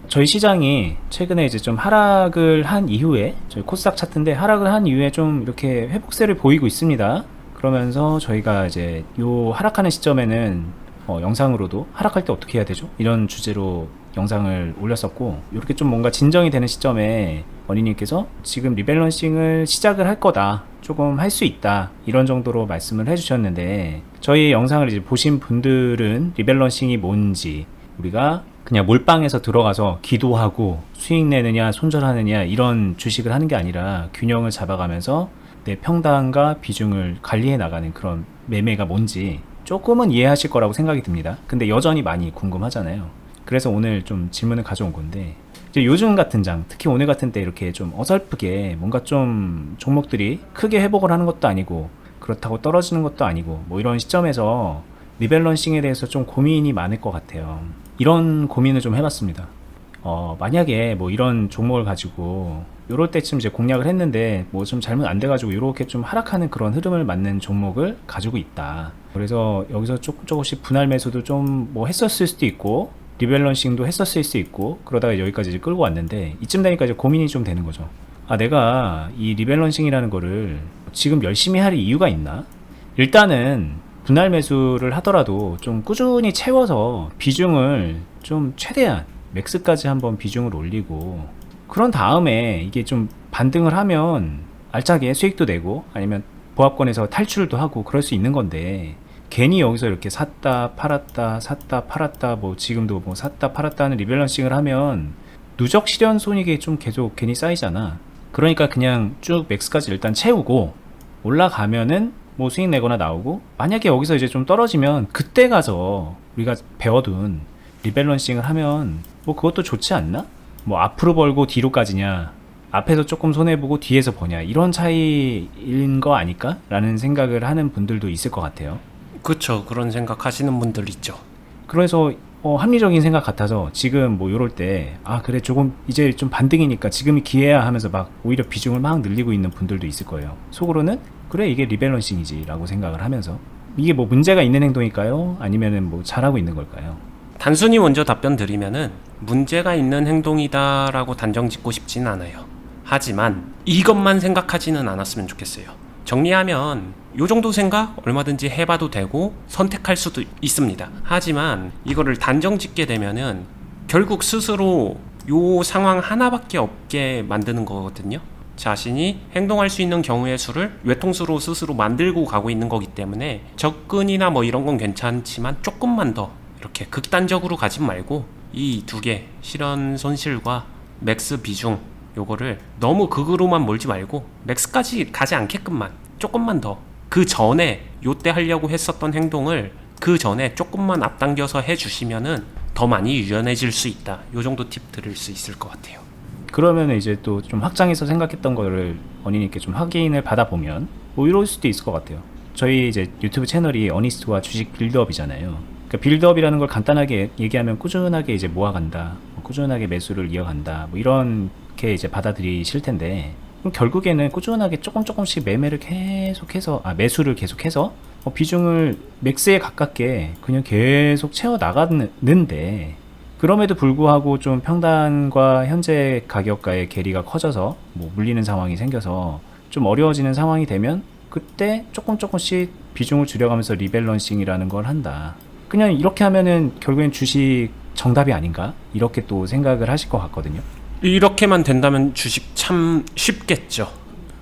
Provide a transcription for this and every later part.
저희 시장이 최근에 이제 좀 하락을 한 이후에, 저희 코스닥 차트인데 하락을 한 이후에 좀 이렇게 회복세를 보이고 있습니다. 그러면서 저희가 이제 요 하락하는 시점에는 영상으로도 하락할 때 어떻게 해야 되죠? 이런 주제로 영상을 올렸었고, 이렇게 좀 뭔가 진정이 되는 시점에 원희님께서 지금 리밸런싱을 시작을 할 거다, 조금 할 수 있다, 이런 정도로 말씀을 해주셨는데, 저희 영상을 이제 보신 분들은 리밸런싱이 뭔지, 우리가 그냥 몰빵해서 들어가서 기도하고 수익 내느냐 손절하느냐 이런 주식을 하는 게 아니라 균형을 잡아가면서 내 평단과 비중을 관리해 나가는 그런 매매가 뭔지 조금은 이해하실 거라고 생각이 듭니다. 근데 여전히 많이 궁금하잖아요. 그래서 오늘 좀 질문을 가져온 건데, 이제 요즘 같은 장, 특히 오늘 같은 때 이렇게 좀 어설프게 뭔가 좀 종목들이 크게 회복을 하는 것도 아니고 그렇다고 떨어지는 것도 아니고 뭐 이런 시점에서 리밸런싱에 대해서 좀 고민이 많을 것 같아요. 이런 고민을 좀 해봤습니다. 만약에 뭐 이런 종목을 가지고 요럴 때쯤 이제 공략을 했는데 뭐 좀 잘못 안 돼가지고 요렇게 좀 하락하는 그런 흐름을 맞는 종목을 가지고 있다. 그래서 여기서 조금씩 분할 매수도 좀 뭐 했었을 수도 있고 리밸런싱도 했었을 수 있고 그러다가 여기까지 이제 끌고 왔는데, 이쯤 되니까 이제 고민이 좀 되는 거죠. 아, 내가 이 리밸런싱이라는 거를 지금 열심히 할 이유가 있나? 일단은 분할 매수를 하더라도 좀 꾸준히 채워서 비중을 좀 최대한 맥스까지 한번 비중을 올리고, 그런 다음에 이게 좀 반등을 하면 알차게 수익도 내고 아니면 보합권에서 탈출도 하고 그럴 수 있는 건데, 괜히 여기서 이렇게 샀다 팔았다 샀다 팔았다, 뭐 지금도 뭐 샀다 팔았다 하는 리밸런싱을 하면 누적 실현 손익이 좀 계속 괜히 쌓이잖아. 그러니까 그냥 쭉 맥스까지 일단 채우고 올라가면은 뭐 수익 내거나 나오고, 만약에 여기서 이제 좀 떨어지면 그때 가서 우리가 배워둔 리밸런싱을 하면 뭐 그것도 좋지 않나? 뭐 앞으로 벌고 뒤로까지냐, 앞에서 조금 손해보고 뒤에서 버냐, 이런 차이인 거 아닐까? 라는 생각을 하는 분들도 있을 것 같아요. 그쵸. 그런 생각 하시는 분들 있죠. 그래서 합리적인 생각 같아서 지금 뭐 요럴 때, 아 그래 조금 이제 좀 반등이니까 지금이 기회야 하면서 막 오히려 비중을 막 늘리고 있는 분들도 있을 거예요. 속으로는 그래 이게 리밸런싱이지 라고 생각을 하면서, 이게 뭐 문제가 있는 행동일까요? 아니면은 뭐 잘하고 있는 걸까요? 단순히 먼저 답변 드리면은 문제가 있는 행동이다라고 단정 짓고 싶지는 않아요. 하지만 이것만 생각하지는 않았으면 좋겠어요. 정리하면 요 정도 생각 얼마든지 해봐도 되고 선택할 수도 있습니다. 하지만 이거를 단정 짓게 되면은 결국 스스로 요 상황 하나밖에 없게 만드는 거거든요. 자신이 행동할 수 있는 경우의 수를 외통수로 스스로 만들고 가고 있는 거기 때문에 접근이나 뭐 이런 건 괜찮지만 조금만 더 이렇게 극단적으로 가지 말고 이 두 개, 실현 손실과 맥스 비중, 요거를 너무 극으로만 몰지 말고 맥스까지 가지 않게끔만 조금만 더, 그 전에 요때 하려고 했었던 행동을 그 전에 조금만 앞당겨서 해주시면은 더 많이 유연해질 수 있다. 요 정도 팁 드릴 수 있을 것 같아요. 그러면 이제 또 좀 확장해서 생각했던 거를 원인님께 좀 확인을 받아보면 뭐 이럴 수도 있을 것 같아요. 저희 이제 유튜브 채널이 어니스트와 주식 빌드업이잖아요. 그러니까 빌드업이라는 걸 간단하게 얘기하면 꾸준하게 이제 모아간다, 뭐 꾸준하게 매수를 이어간다, 뭐 이렇게 이제 받아들이실 텐데, 그럼 결국에는 꾸준하게 조금씩 매매를 계속해서, 매수를 계속해서 비중을 맥스에 가깝게 그냥 계속 채워 나가는데, 그럼에도 불구하고 좀 평단과 현재 가격과의 괴리가 커져서 뭐 물리는 상황이 생겨서 좀 어려워지는 상황이 되면 그때 조금씩 비중을 줄여가면서 리밸런싱이라는 걸 한다. 그냥 이렇게 하면은 결국엔 주식 정답이 아닌가? 이렇게 또 생각을 하실 것 같거든요. 이렇게만 된다면 주식 참 쉽겠죠.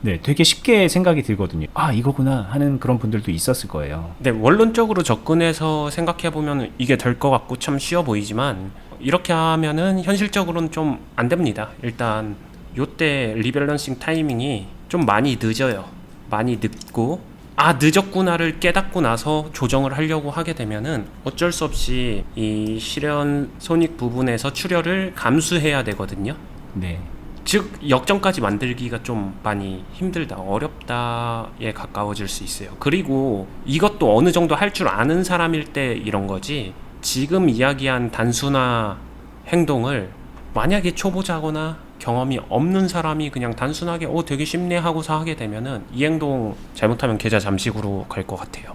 네, 되게 쉽게 생각이 들거든요. 아, 이거구나 하는 그런 분들도 있었을 거예요. 네, 원론적으로 접근해서 생각해보면 이게 될 것 같고 참 쉬워 보이지만 이렇게 하면은 현실적으로는 좀 안 됩니다. 일단 요때 리밸런싱 타이밍이 좀 많이 늦어요. 많이 늦고, 아 늦었구나를 깨닫고 나서 조정을 하려고 하게 되면은 어쩔 수 없이 이 실현 손익 부분에서 출혈을 감수해야 되거든요. 네. 즉 역전까지 만들기가 좀 많이 힘들다, 어렵다에 가까워질 수 있어요. 그리고 이것도 어느 정도 할 줄 아는 사람일 때 이런 거지, 지금 이야기한 단순화 행동을 만약에 초보자거나 경험이 없는 사람이 그냥 단순하게 되게 쉽네 하고서 하게 되면은 이 행동 잘못하면 계좌 잠식으로 갈 것 같아요.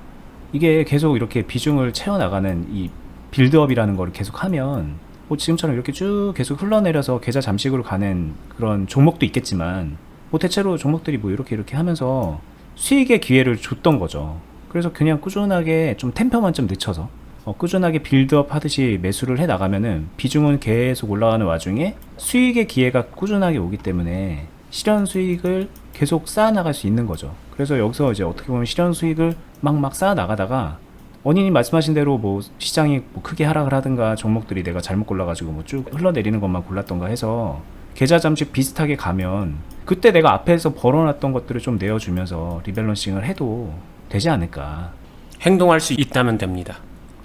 이게 계속 이렇게 비중을 채워나가는 이 빌드업이라는 걸 계속 하면 뭐 지금처럼 이렇게 쭉 계속 흘러내려서 계좌 잠식으로 가는 그런 종목도 있겠지만 뭐 대체로 종목들이 뭐 이렇게 하면서 수익의 기회를 줬던 거죠. 그래서 그냥 꾸준하게 좀 템포만 좀 늦춰서 꾸준하게 빌드업 하듯이 매수를 해 나가면은 비중은 계속 올라가는 와중에 수익의 기회가 꾸준하게 오기 때문에 실현 수익을 계속 쌓아 나갈 수 있는 거죠. 그래서 여기서 이제 어떻게 보면 실현 수익을 막 쌓아 나가다가 원인이 말씀하신 대로 뭐 시장이 뭐 크게 하락을 하든가 종목들이 내가 잘못 골라가지고 뭐 쭉 흘러내리는 것만 골랐던가 해서 계좌 잠식 비슷하게 가면 그때 내가 앞에서 벌어놨던 것들을 좀 내어주면서 리밸런싱을 해도 되지 않을까. 행동할 수 있다면 됩니다.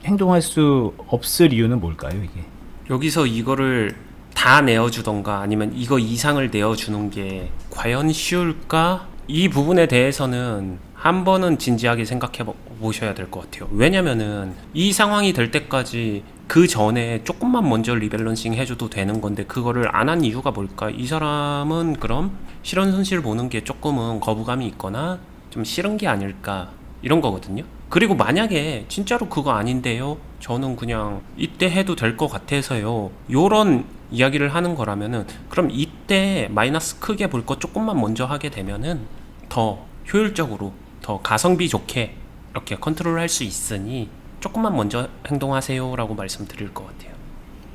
행동할 수 없을 이유는 뭘까요, 이게? 여기서 이거를 다 내어주던가 아니면 이거 이상을 내어주는 게 과연 쉬울까? 이 부분에 대해서는 한 번은 진지하게 생각해 보셔야 될 것 같아요. 왜냐면은 이 상황이 될 때까지 그 전에 조금만 먼저 리밸런싱 해줘도 되는 건데 그거를 안 한 이유가 뭘까? 이 사람은 그럼 실현 손실 보는 게 조금은 거부감이 있거나 좀 싫은 게 아닐까 이런 거거든요. 그리고 만약에 진짜로 그거 아닌데요, 저는 그냥 이때 해도 될 것 같아서요, 요런 이야기를 하는 거라면은 그럼 이때 마이너스 크게 볼 거 조금만 먼저 하게 되면은 더 효율적으로 더 가성비 좋게 이렇게 컨트롤 할 수 있으니 조금만 먼저 행동하세요 라고 말씀드릴 것 같아요.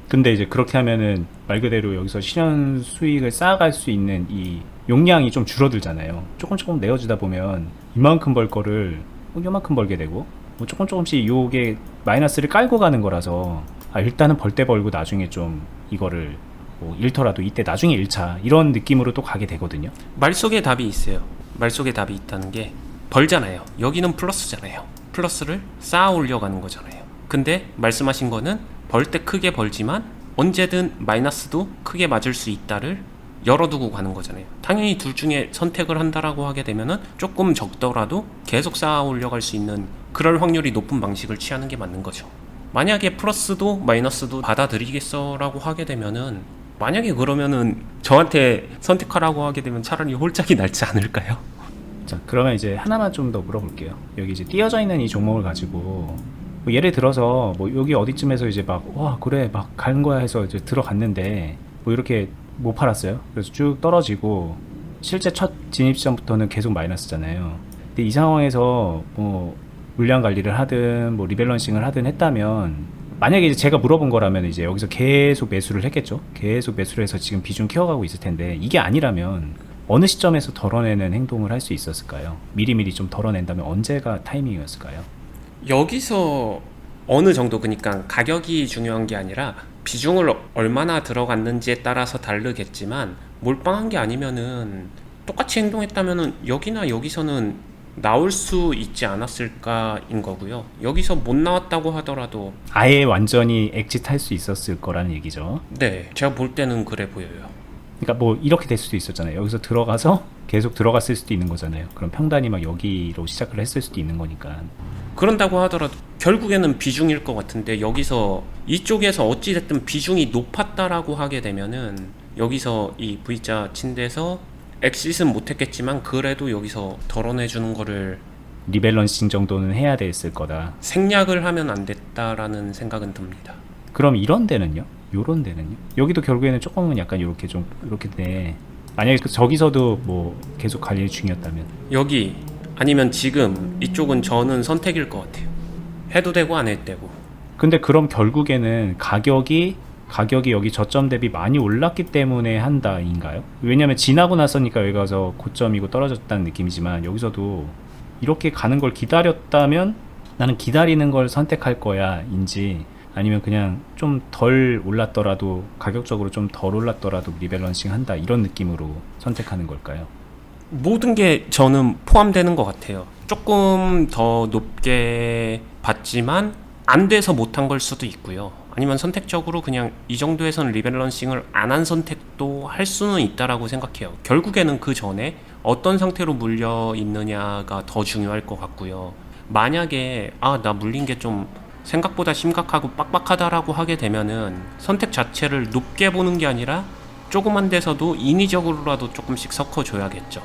근데 이제 그렇게 하면은 말 그대로 여기서 실현 수익을 쌓아갈 수 있는 이 용량이 좀 줄어들잖아요. 조금 내어주다 보면 이만큼 벌 거를 요만큼 벌게 되고 뭐 조금씩 요게 마이너스를 깔고 가는 거라서 일단은 벌 때 벌고 나중에 좀 이거를 뭐 잃더라도 이때 나중에 1차 이런 느낌으로 또 가게 되거든요. 말 속에 답이 있어요. 말 속에 답이 있다는 게 벌잖아요. 여기는 플러스잖아요. 플러스를 쌓아 올려가는 거잖아요. 근데 말씀하신 거는 벌 때 크게 벌지만 언제든 마이너스도 크게 맞을 수 있다를 열어두고 가는 거잖아요. 당연히 둘 중에 선택을 한다라고 하게 되면은 조금 적더라도 계속 쌓아 올려갈 수 있는 그럴 확률이 높은 방식을 취하는 게 맞는 거죠. 만약에 플러스도 마이너스도 받아들이겠어라고 하게 되면은, 만약에 그러면은 저한테 선택하라고 하게 되면 차라리 홀짝이 낫지 않을까요? 자, 그러면 이제 하나만 좀 더 물어볼게요. 여기 이제 띄어져 있는 이 종목을 가지고 뭐 예를 들어서 뭐 여기 어디쯤에서 이제 막 와 그래 막 가는 거야 해서 이제 들어갔는데 뭐 이렇게 못 팔았어요. 그래서 쭉 떨어지고 실제 첫 진입 시점부터는 계속 마이너스잖아요. 근데 이 상황에서 뭐 물량 관리를 하든 뭐 리밸런싱을 하든 했다면, 만약에 이제 제가 물어본 거라면 이제 여기서 계속 매수를 했겠죠. 계속 매수를 해서 지금 비중 키워가고 있을 텐데, 이게 아니라면 어느 시점에서 덜어내는 행동을 할 수 있었을까요? 미리미리 좀 덜어낸다면 언제가 타이밍이었을까요? 여기서 어느 정도, 그러니까 가격이 중요한 게 아니라 비중을 얼마나 들어갔는지에 따라서 다르겠지만, 몰빵한 게 아니면은 똑같이 행동했다면은 여기나 여기서는 나올 수 있지 않았을까인 거고요. 여기서 못 나왔다고 하더라도 아예 완전히 엑짓할 수 있었을 거라는 얘기죠. 네, 제가 볼 때는 그래 보여요. 그러니까 뭐 이렇게 될 수도 있었잖아요. 여기서 들어가서 계속 들어갔을 수도 있는 거잖아요. 그럼 평단이 막 여기로 시작을 했을 수도 있는 거니까. 그런다고 하더라도 결국에는 비중일 것 같은데, 여기서 이쪽에서 어찌됐든 비중이 높았다라고 하게 되면은 여기서 이 V자 친 데서 엑싯은 못했겠지만 그래도 여기서 덜어내주는 거를 리밸런싱 정도는 해야 됐을 거다. 생략을 하면 안 됐다라는 생각은 듭니다. 그럼 이런 데는요? 요런 데는요? 여기도 결국에는 조금은 약간 이렇게 좀 이렇게 돼. 만약에 저기서도 뭐 계속 관리 중이었다면, 여기 아니면 지금 이쪽은 저는 선택일 것 같아요. 해도 되고 안 해도 되고. 근데 그럼 결국에는 가격이 여기 저점 대비 많이 올랐기 때문에 한다인가요? 왜냐면 지나고 나서니까 여기 가서 고점이고 떨어졌다는 느낌이지만, 여기서도 이렇게 가는 걸 기다렸다면 나는 기다리는 걸 선택할 거야 인지, 아니면 그냥 좀 덜 올랐더라도 가격적으로 좀 덜 올랐더라도 리밸런싱 한다 이런 느낌으로 선택하는 걸까요? 모든 게 저는 포함되는 것 같아요. 조금 더 높게 봤지만 안 돼서 못한 걸 수도 있고요. 아니면 선택적으로 그냥 이 정도에서는 리밸런싱을 안 한 선택도 할 수는 있다라고 생각해요. 결국에는 그 전에 어떤 상태로 물려 있느냐가 더 중요할 것 같고요. 만약에 나 물린 게 좀 생각보다 심각하고 빡빡하다라고 하게 되면은 선택 자체를 높게 보는 게 아니라 조그만 데서도 인위적으로라도 조금씩 섞어줘야겠죠.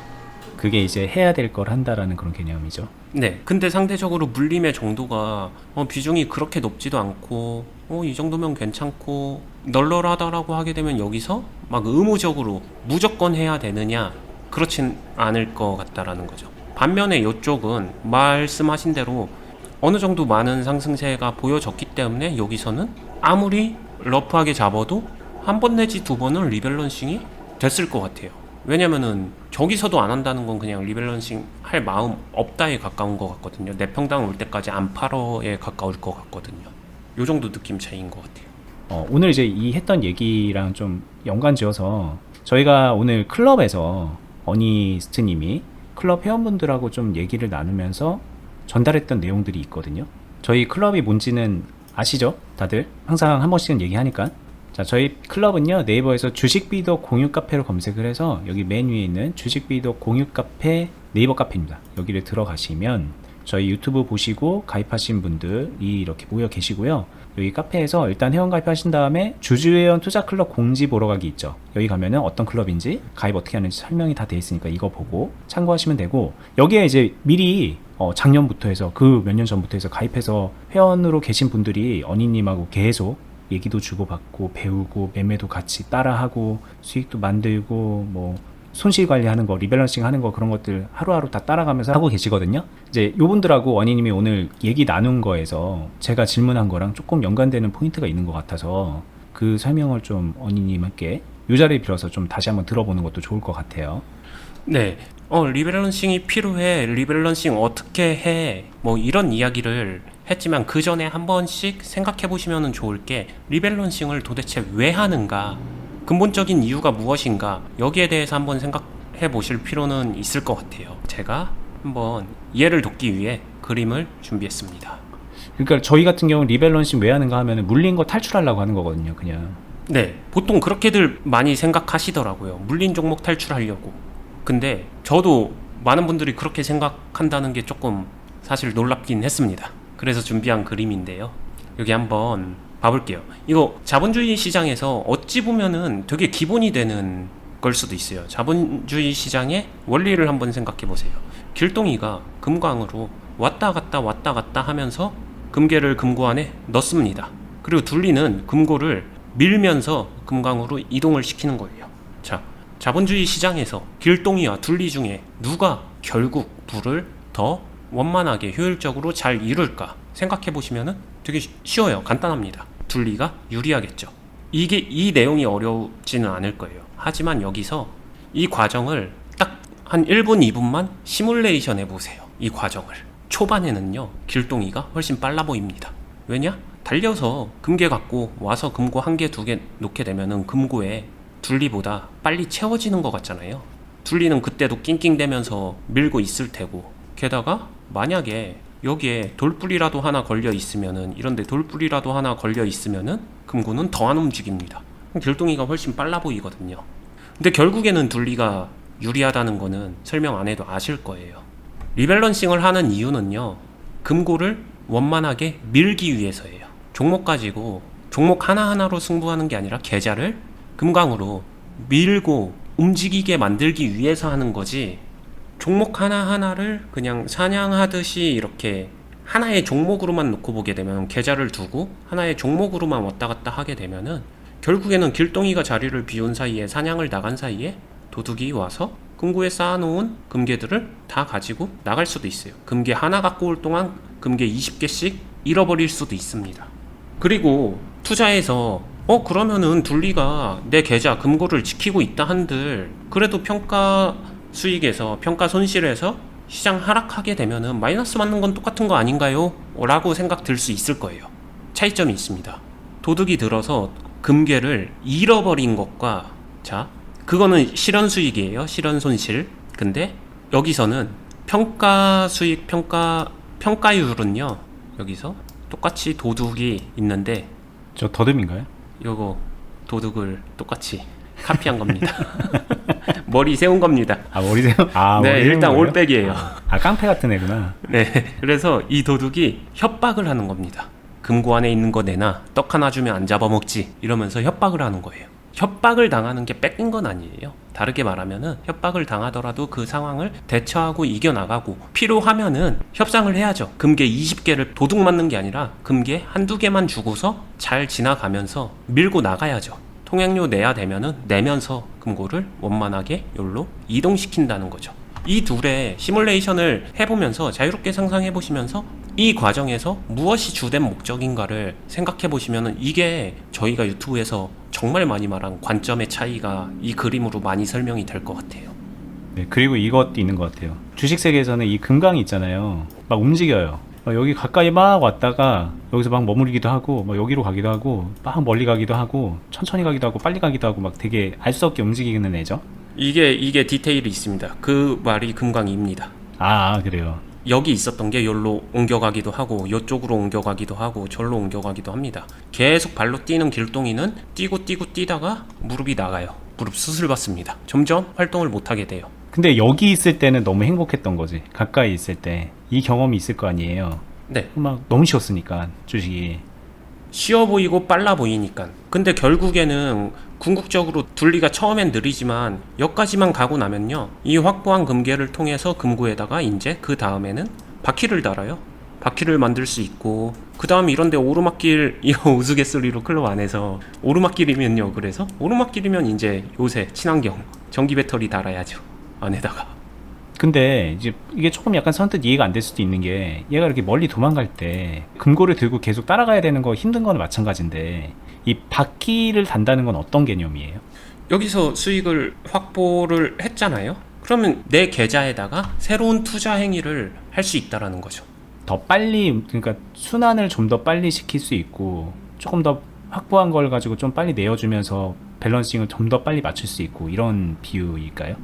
그게 이제 해야 될 걸 한다라는 그런 개념이죠. 네, 근데 상대적으로 물림의 정도가 비중이 그렇게 높지도 않고 이 정도면 괜찮고 널널하다라고 하게 되면 여기서 막 의무적으로 무조건 해야 되느냐 그렇진 않을 것 같다라는 거죠. 반면에 이쪽은 말씀하신 대로 어느 정도 많은 상승세가 보여졌기 때문에 여기서는 아무리 러프하게 잡아도 한 번 내지 두 번은 리밸런싱이 됐을 것 같아요. 왜냐면은 저기서도 안 한다는 건 그냥 리밸런싱 할 마음 없다에 가까운 것 같거든요. 내 평당 올 때까지 안 팔어에 가까울 것 같거든요. 요 정도 느낌 차이인 것 같아요. 오늘 이제 이 했던 얘기랑 좀 연관지어서 저희가 오늘 클럽에서 어니스트님이 클럽 회원분들하고 좀 얘기를 나누면서 전달했던 내용들이 있거든요. 저희 클럽이 뭔지는 아시죠? 다들 항상 한 번씩은 얘기하니까. 자, 저희 클럽은요, 네이버에서 주식비도 공유 카페로 검색을 해서 여기 맨 위에 있는 주식비도 공유 카페 네이버 카페입니다. 여기를 들어가시면 저희 유튜브 보시고 가입하신 분들이 이렇게 모여 계시고요. 여기 카페에서 일단 회원 가입하신 다음에 주주회원 투자클럽 공지 보러 가기 있죠. 여기 가면은 어떤 클럽인지 가입 어떻게 하는지 설명이 다 돼 있으니까 이거 보고 참고하시면 되고, 여기에 이제 미리 작년부터 해서 그 몇 년 전부터 해서 가입해서 회원으로 계신 분들이 어니님하고 계속 얘기도 주고받고 배우고 매매도 같이 따라하고 수익도 만들고 뭐 손실 관리하는 거, 리밸런싱 하는 거, 그런 것들 하루하루 다 따라가면서 하고 계시거든요. 이제 요분들하고 원희님이 오늘 얘기 나눈 거에서 제가 질문한 거랑 조금 연관되는 포인트가 있는 것 같아서 그 설명을 좀 원희님께 요 자리에 빌어서 좀 다시 한번 들어보는 것도 좋을 것 같아요. 네, 리밸런싱이 필요해, 리밸런싱 어떻게 해, 뭐 이런 이야기를 했지만 그 전에 한 번씩 생각해 보시면 좋을 게, 리밸런싱을 도대체 왜 하는가, 근본적인 이유가 무엇인가, 여기에 대해서 한번 생각해 보실 필요는 있을 것 같아요. 제가 한번 이해를 돕기 위해 그림을 준비했습니다. 그러니까 저희 같은 경우는 리밸런싱 왜 하는가 하면 물린 거 탈출하려고 하는 거거든요, 그냥. 네, 보통 그렇게들 많이 생각하시더라고요. 물린 종목 탈출하려고. 근데 저도 많은 분들이 그렇게 생각한다는 게 조금 사실 놀랍긴 했습니다. 그래서 준비한 그림인데요. 여기 한번 봐볼게요. 이거 자본주의 시장에서 어찌 보면은 되게 기본이 되는 걸 수도 있어요. 자본주의 시장의 원리를 한번 생각해 보세요. 길동이가 금광으로 왔다 갔다 하면서 금괴를 금고 안에 넣습니다. 그리고 둘리는 금고를 밀면서 금광으로 이동을 시키는 거예요. 자, 자본주의 시장에서 길동이와 둘리 중에 누가 결국 부를 더 원만하게 효율적으로 잘 이룰까 생각해 보시면은 되게 쉬워요. 간단합니다. 둘리가 유리하겠죠. 이 내용이 어렵지는 않을 거예요. 하지만 여기서 이 과정을 딱 한 1분, 2분만 시뮬레이션 해보세요. 이 과정을. 초반에는요, 길동이가 훨씬 빨라 보입니다. 왜냐? 달려서 금괴 갖고 와서 금고 1개, 2개 놓게 되면은 금고에 둘리보다 빨리 채워지는 것 같잖아요. 둘리는 그때도 낑낑대면서 밀고 있을 테고, 게다가 만약에 여기에 돌뿌리라도 하나 걸려 있으면은, 이런데 돌뿌리라도 하나 걸려 있으면은 금고는 더 안 움직입니다. 길동이가 훨씬 빨라 보이거든요. 근데 결국에는 둘리가 유리하다는 거는 설명 안 해도 아실 거예요. 리밸런싱을 하는 이유는요, 금고를 원만하게 밀기 위해서예요. 종목 가지고 종목 하나하나로 승부하는 게 아니라 계좌를 금강으로 밀고 움직이게 만들기 위해서 하는 거지, 종목 하나하나를 그냥 사냥하듯이 이렇게 하나의 종목으로만 놓고 보게 되면, 계좌를 두고 하나의 종목으로만 왔다 갔다 하게 되면은 결국에는 길동이가 자리를 비운 사이에, 사냥을 나간 사이에 도둑이 와서 금고에 쌓아놓은 금괴들을 다 가지고 나갈 수도 있어요. 금괴 하나 갖고 올 동안 금괴 20개씩 잃어버릴 수도 있습니다. 그리고 투자해서 그러면은 둘리가 내 계좌 금고를 지키고 있다 한들 그래도 평가 수익에서 평가 손실에서 시장 하락하게 되면은 마이너스 맞는 건 똑같은 거 아닌가요? 라고 생각 들 수 있을 거예요. 차이점이 있습니다. 도둑이 들어서 금괴를 잃어버린 것과, 자, 그거는 실현 수익이에요. 실현 손실. 근데 여기서는 평가 수익, 평가율은요, 여기서 똑같이 도둑이 있는데, 저 더듬인가요? 요거 도둑을 똑같이 카피한 겁니다. 머리 세운 겁니다. 아, 머리 세운? 아, 네, 머리 세운 일단 거예요? 올백이에요. 아, 깡패 같은 애구나. 네, 그래서 이 도둑이 협박을 하는 겁니다. 금고 안에 있는 거 내놔, 떡 하나 주면 안 잡아먹지, 이러면서 협박을 하는 거예요. 협박을 당하는 게 뺏긴 건 아니에요. 다르게 말하면은 협박을 당하더라도 그 상황을 대처하고 이겨나가고 필요하면은 협상을 해야죠. 금괴 20개를 도둑 맞는 게 아니라 금괴 한두 개만 주고서 잘 지나가면서 밀고 나가야죠. 통행료 내야 되면은 내면서 금고를 원만하게 여기로 이동시킨다는 거죠. 이 둘의 시뮬레이션을 해보면서 자유롭게 상상해보시면서 이 과정에서 무엇이 주된 목적인가를 생각해보시면 이게 저희가 유튜브에서 정말 많이 말한 관점의 차이가 이 그림으로 많이 설명이 될 것 같아요. 네, 그리고 이것도 있는 것 같아요. 주식 세계에서는 이 금강이 있잖아요. 막 움직여요. 여기 가까이 막 왔다가 여기서 막 머무르기도 하고 막 여기로 가기도 하고 막 멀리 가기도 하고 천천히 가기도 하고 빨리 가기도 하고 막 되게 알 수 없게 움직이는 애죠. 이게 디테일이 있습니다. 그 말이 금강입니다. 그래요. 여기 있었던 게 여기로 옮겨가기도 하고 이쪽으로 옮겨가기도 하고 절로 옮겨가기도 합니다. 계속 발로 뛰는 길동이는 뛰고 뛰다가 무릎이 나가요. 무릎 수술 받습니다. 점점 활동을 못하게 돼요. 근데 여기 있을 때는 너무 행복했던 거지. 가까이 있을 때 이 경험이 있을 거 아니에요. 네, 막 너무 쉬웠으니까 주식이. 쉬워 보이고 빨라 보이니까. 근데 결국에는 궁극적으로 둘리가 처음엔 느리지만 여기까지만 가고 나면요, 이 확보한 금괴를 통해서 금고에다가 이제 그 다음에는 바퀴를 달아요. 바퀴를 만들 수 있고, 그 다음 이런데 오르막길, 이거 우스갯소리로 클럽 안에서 오르막길이면요, 그래서 오르막길이면 이제 요새 친환경 전기 배터리 달아야죠, 안에다가. 근데 이제 이게 조금 약간 선뜻 이해가 안 될 수도 있는 게, 얘가 이렇게 멀리 도망갈 때 금고를 들고 계속 따라가야 되는 거 힘든 거는 마찬가지인데, 이 바퀴를 단다는 건 어떤 개념이에요? 여기서 수익을 확보를 했잖아요. 그러면 내 계좌에다가 새로운 투자 행위를 할 수 있다라는 거죠. 더 빨리, 그러니까 순환을 좀 더 빨리 시킬 수 있고, 조금 더 확보한 걸 가지고 좀 빨리 내어주면서 밸런싱을 좀 더 빨리 맞출 수 있고, 이런 비유일까요?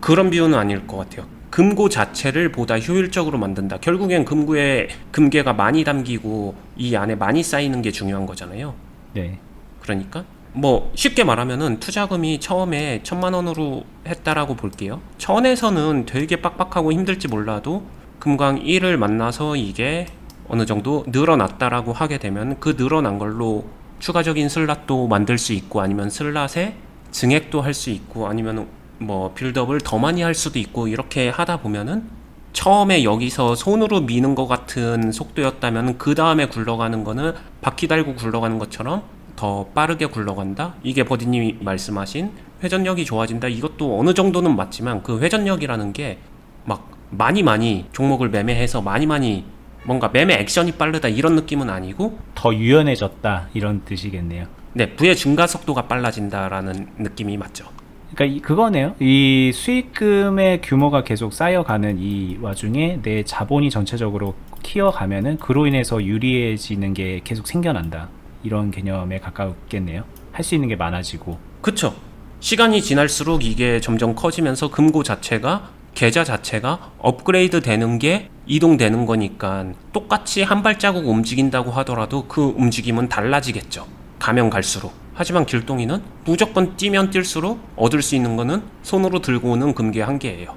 그런 비유는 아닐 것 같아요. 금고 자체를 보다 효율적으로 만든다. 결국엔 금고에 금괴가 많이 담기고 이 안에 많이 쌓이는 게 중요한 거잖아요. 네. 그러니까 뭐 쉽게 말하면은 투자금이 처음에 1,000,000원으로 했다라고 볼게요. 천에서는 되게 빡빡하고 힘들지 몰라도 금강 1을 만나서 이게 어느 정도 늘어났다라고 하게 되면 그 늘어난 걸로 추가적인 슬랏도 만들 수 있고, 아니면 슬랏에 증액도 할 수 있고, 아니면 뭐 빌드업을 더 많이 할 수도 있고, 이렇게 하다 보면은 처음에 여기서 손으로 미는 것 같은 속도였다면 그 다음에 굴러가는 거는 바퀴 달고 굴러가는 것처럼 더 빠르게 굴러간다. 이게 버디님이 말씀하신 회전력이 좋아진다. 이것도 어느 정도는 맞지만 그 회전력이라는 게 막 많이 종목을 매매해서 많이 뭔가 매매 액션이 빠르다 이런 느낌은 아니고, 더 유연해졌다, 이런 뜻이겠네요. 네, 부의 증가 속도가 빨라진다라는 느낌이 맞죠. 그러니까 그거네요. 이 수익금의 규모가 계속 쌓여가는 이 와중에 내 자본이 전체적으로 키워가면은 그로 인해서 유리해지는 게 계속 생겨난다, 이런 개념에 가깝겠네요. 할 수 있는 게 많아지고. 그쵸. 시간이 지날수록 이게 점점 커지면서 금고 자체가, 계좌 자체가 업그레이드 되는 게 이동되는 거니까 똑같이 한 발자국 움직인다고 하더라도 그 움직임은 달라지겠죠, 가면 갈수록. 하지만 길동이는 무조건 뛰면 뛸수록 얻을 수 있는 거는 손으로 들고 오는 금괴 한 개예요.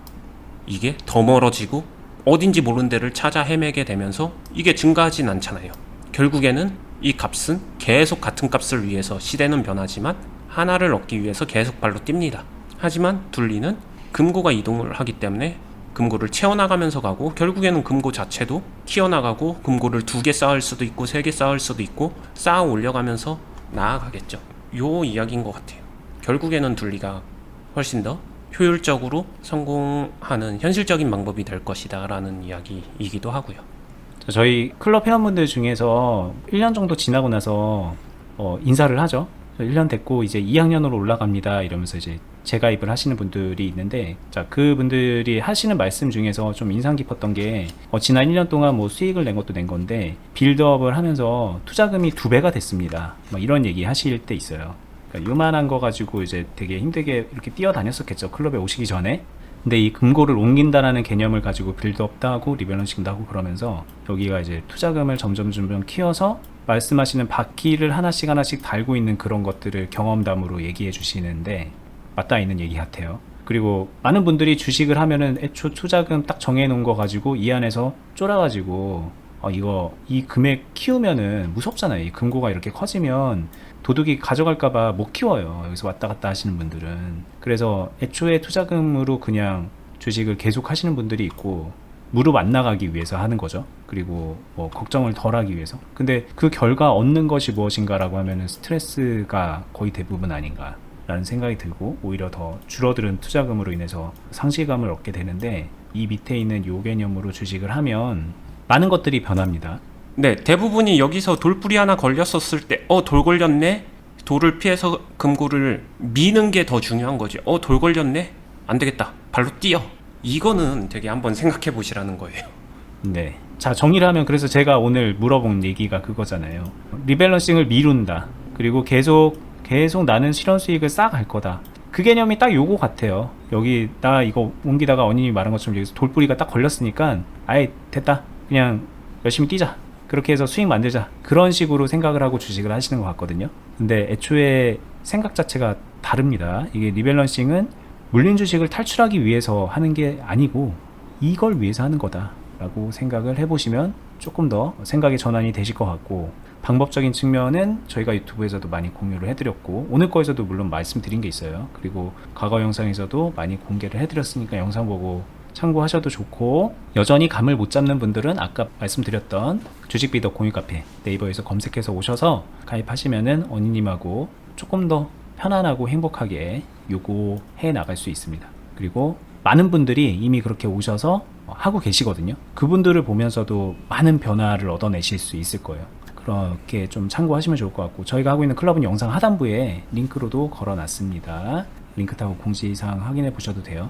이게 더 멀어지고 어딘지 모르는 데를 찾아 헤매게 되면서 이게 증가하진 않잖아요. 결국에는 이 값은 계속 같은 값을 위해서, 시대는 변하지만 하나를 얻기 위해서 계속 발로 뜁니다. 하지만 둘리는 금고가 이동을 하기 때문에 금고를 채워나가면서 가고, 결국에는 금고 자체도 튀어나가고 금고를 2개 쌓을 수도 있고 3개 쌓을 수도 있고 쌓아 올려가면서 나아가겠죠. 요 이야기인 것 같아요. 결국에는 둘리가 훨씬 더 효율적으로 성공하는 현실적인 방법이 될 것이다 라는 이야기이기도 하고요. 저희 클럽 회원분들 중에서 1년 정도 지나고 나서 인사를 하죠. 1년 됐고 이제 2학년으로 올라갑니다, 이러면서 이제 재가입을 하시는 분들이 있는데, 자, 그분들이 하시는 말씀 중에서 좀 인상 깊었던 게, 지난 1년 동안 뭐 수익을 낸 것도 낸 건데 빌드업을 하면서 투자금이 2배가 됐습니다, 뭐 이런 얘기 하실 때 있어요. 그러니까 요만한 거 가지고 이제 되게 힘들게 이렇게 뛰어다녔었겠죠, 클럽에 오시기 전에. 근데 이 금고를 옮긴다라는 개념을 가지고 빌드업도 하고 리밸런싱도 하고 그러면서 여기가 이제 투자금을 점점 키워서 말씀하시는 바퀴를 하나씩 달고 있는 그런 것들을 경험담으로 얘기해 주시는데 맞닿아 있는 얘기 같아요. 그리고 많은 분들이 주식을 하면은 애초 투자금 딱 정해 놓은 거 가지고 이 안에서 쫄아가지고 이 금액 키우면은 무섭잖아요. 이 금고가 이렇게 커지면 도둑이 가져갈까봐 못 키워요. 여기서 왔다 갔다 하시는 분들은. 그래서 애초에 투자금으로 그냥 주식을 계속 하시는 분들이 있고, 무릎 안 나가기 위해서 하는 거죠. 그리고 뭐 걱정을 덜 하기 위해서. 근데 그 결과 얻는 것이 무엇인가라고 하면은 스트레스가 거의 대부분 아닌가 라는 생각이 들고, 오히려 더 줄어드는 투자금으로 인해서 상실감을 얻게 되는데, 이 밑에 있는 요 개념으로 주식을 하면 많은 것들이 변합니다. 네, 대부분이 여기서 돌뿌리 하나 걸렸었을 때, 돌 걸렸네? 돌을 피해서 금고를 미는 게 더 중요한 거지. 돌 걸렸네? 안 되겠다. 발로 뛰어. 이거는 되게 한번 생각해 보시라는 거예요. 네. 자, 정리를 하면, 그래서 제가 오늘 물어본 얘기가 그거잖아요. 리밸런싱을 미룬다. 그리고 계속 나는 실현 수익을 쌓아갈 거다. 그 개념이 딱 요거 같아요. 여기 나 이거 옮기다가 언니님이 말한 것처럼 여기서 돌뿌리가 딱 걸렸으니까 아예 됐다. 그냥 열심히 뛰자. 그렇게 해서 수익 만들자. 그런 식으로 생각을 하고 주식을 하시는 것 같거든요. 근데 애초에 생각 자체가 다릅니다. 이게 리밸런싱은 물린 주식을 탈출하기 위해서 하는 게 아니고 이걸 위해서 하는 거다 라고 생각을 해보시면 조금 더 생각의 전환이 되실 것 같고, 방법적인 측면은 저희가 유튜브에서도 많이 공유를 해드렸고, 오늘 거에서도 물론 말씀드린 게 있어요. 그리고 과거 영상에서도 많이 공개를 해드렸으니까 영상 보고 참고하셔도 좋고, 여전히 감을 못 잡는 분들은 아까 말씀드렸던 주식비더 공유 카페 네이버에서 검색해서 오셔서 가입하시면은 언니님하고 조금 더 편안하고 행복하게 요거 해 나갈 수 있습니다. 그리고 많은 분들이 이미 그렇게 오셔서 하고 계시거든요. 그분들을 보면서도 많은 변화를 얻어내실 수 있을 거예요. 그렇게 좀 참고하시면 좋을 것 같고, 저희가 하고 있는 클럽은 영상 하단부에 링크로도 걸어놨습니다. 링크 타고 공지사항 확인해 보셔도 돼요.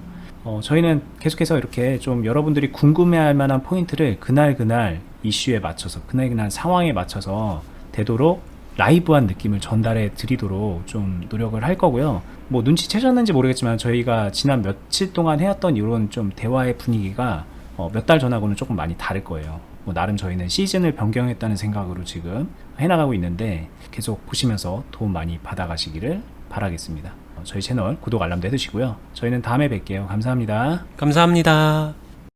저희는 계속해서 이렇게 좀 여러분들이 궁금해할 만한 포인트를 그날 이슈에 맞춰서, 그날 상황에 맞춰서 되도록 라이브한 느낌을 전달해 드리도록 좀 노력을 할 거고요. 뭐 눈치채셨는지 모르겠지만 저희가 지난 며칠 동안 해왔던 이런 좀 대화의 분위기가 몇 달 전하고는 조금 많이 다를 거예요. 뭐 나름 저희는 시즌을 변경했다는 생각으로 지금 해나가고 있는데, 계속 보시면서 도움 많이 받아가시기를 바라겠습니다. 저희 채널 구독 알람도 해두시고요. 저희는 다음에 뵐게요. 감사합니다. 감사합니다.